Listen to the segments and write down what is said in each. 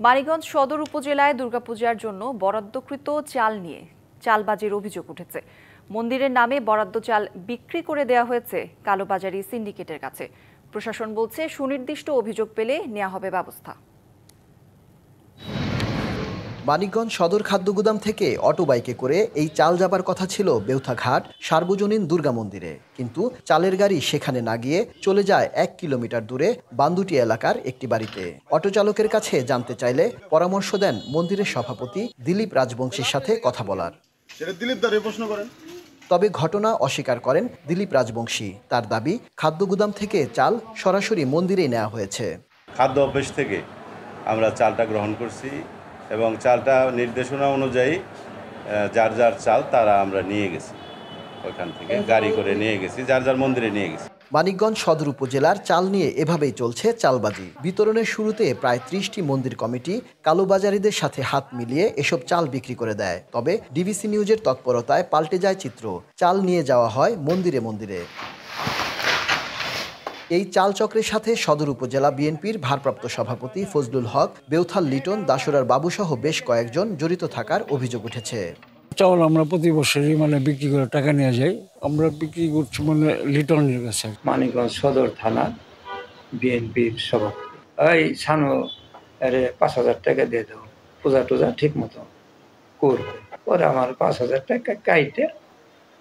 মানিকগঞ্জ সদর উপজেলায় দুর্গাপূজার জন্য বরাদ্দকৃত চাল নিয়ে চালবাজির অভিযোগ উঠেছে। মন্দিরের নামে বরাদ্দ চাল বিক্রি করে দেওয়া হয়েছে কালোবাজারি সিন্ডিকেটের কাছে। প্রশাসন বলছে, সুনির্দিষ্ট অভিযোগ পেলে নেওয়া হবে ব্যবস্থা। মানিকগঞ্জ সদর খাদ্যগুদাম থেকে অটো বাইকে করে এই চাল যাবার কথা ছিল বেউথাঘাট সার্বজনীন দুর্গা মন্দিরে, কিন্তু চালের গাড়ি সেখানে না গিয়ে চলে যায় ১ কিলোমিটার দূরে বান্দুটি এলাকার একটি বাড়িতে। অটো চালকের কাছে জানতে চাইলে পরামর্শ দেন মন্দিরের সভাপতি দিলীপ রাজবংশীর সাথে কথা বলার। তবে ঘটনা অস্বীকার করেন দিলীপ রাজবংশী। তার দাবি, খাদ্যগুদাম থেকে চাল সরাসরি মন্দিরেই নেওয়া হয়েছে। খাদ্য অফিস থেকে আমরা চালটা গ্রহণ করছি এবং চালটা নির্দেশনা অনুযায়ী যার যার চাল তারা আমরা নিয়ে গেছি, ওইখান থেকে গাড়ি করে নিয়ে গেছি, যার যার মন্দিরে নিয়ে গেছি। মানিকগঞ্জ সদর উপজেলার চাল নিয়ে এভাবেই চলছে চালবাজি। বিতরণের শুরুতে প্রায় ৩০টি মন্দির কমিটি কালোবাজারিদের সাথে হাত মিলিয়ে এসব চাল বিক্রি করে দেয়। তবে ডিবিসি নিউজের তৎপরতায় পাল্টে যায় চিত্র। চাল নিয়ে যাওয়া হয় মন্দিরে মন্দিরে। এই চাল চক্রের সাথে সদর উপজেলা বিএনপির ভারপ্রাপ্ত সভাপতি ফজলুল হক, বেউথাল লিটন, দাসুরার বাবুসহ বেশ কয়েকজন জড়িত থাকার অভিযোগ উঠেছে। চাউল আমরা প্রতি বছরই বিক্রি করে টাকা নিয়ে যাই। আমরা বিক্রি করছি লিটনের কাছে। মানিকগঞ্জ সদর থানা বিএনপির সভাপতি এই সানু আরে ৫,০০০ টাকা দিয়ে দাও, পূজা টুজা ঠিক মতো করবে। পরে আমার ৫,০০০ টাকা কাইটে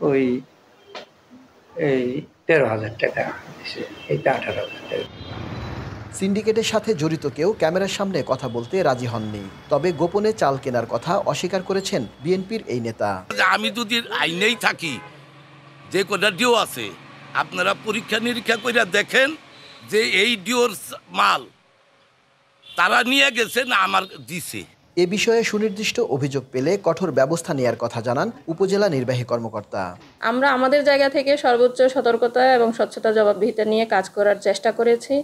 ওই এই ১৩,০০০ টাকা দিছে, এই ১৮,০০০ টাকা। সিন্ডিকেটের সাথে জড়িত কেউ ক্যামেরার সামনে কথা বলতে রাজি হননি। তবে গোপনে চাল কেনার কথা অস্বীকার করেছেন বিএনপির এই নেতা। আমি যদি আইনেই থাকি, যে কটা ডিও আছে আপনারা পরীক্ষা নিরীক্ষা করে দেখেন যে এই ডিওর মাল তারা নিয়ে গেছে না আমার দিছে। এ বিষয়ে সুনির্দিষ্ট অভিযোগ পেলে কঠোর ব্যবস্থা নেয়ার কথা জানান উপজেলা নির্বাহী কর্মকর্তা। আমরা আমাদের জায়গা থেকে সর্বোচ্চ সতর্কতা এবং স্বচ্ছতা জবাবদিহিতা নিয়ে কাজ করার চেষ্টা করেছি।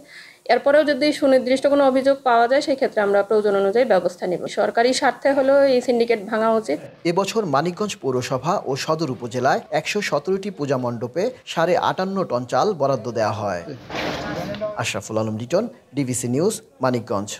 এরপরেও যদি সুনির্দিষ্ট কোনো অভিযোগ পাওয়া যায়, সেই ক্ষেত্রে আমরা প্রয়োজন অনুযায়ী ব্যবস্থা নেব। সরকারি স্বার্থে হলেও এই সিন্ডিকেট ভাঙা উচিত। এবছর মানিকগঞ্জ পৌরসভা ও সদর উপজেলায় ১১৭টি পূজা মণ্ডপে ৫.৫ টন চাল বরাদ্দ দেওয়া হয়। Ashraful Alam Liton, DBC news, Manikganj.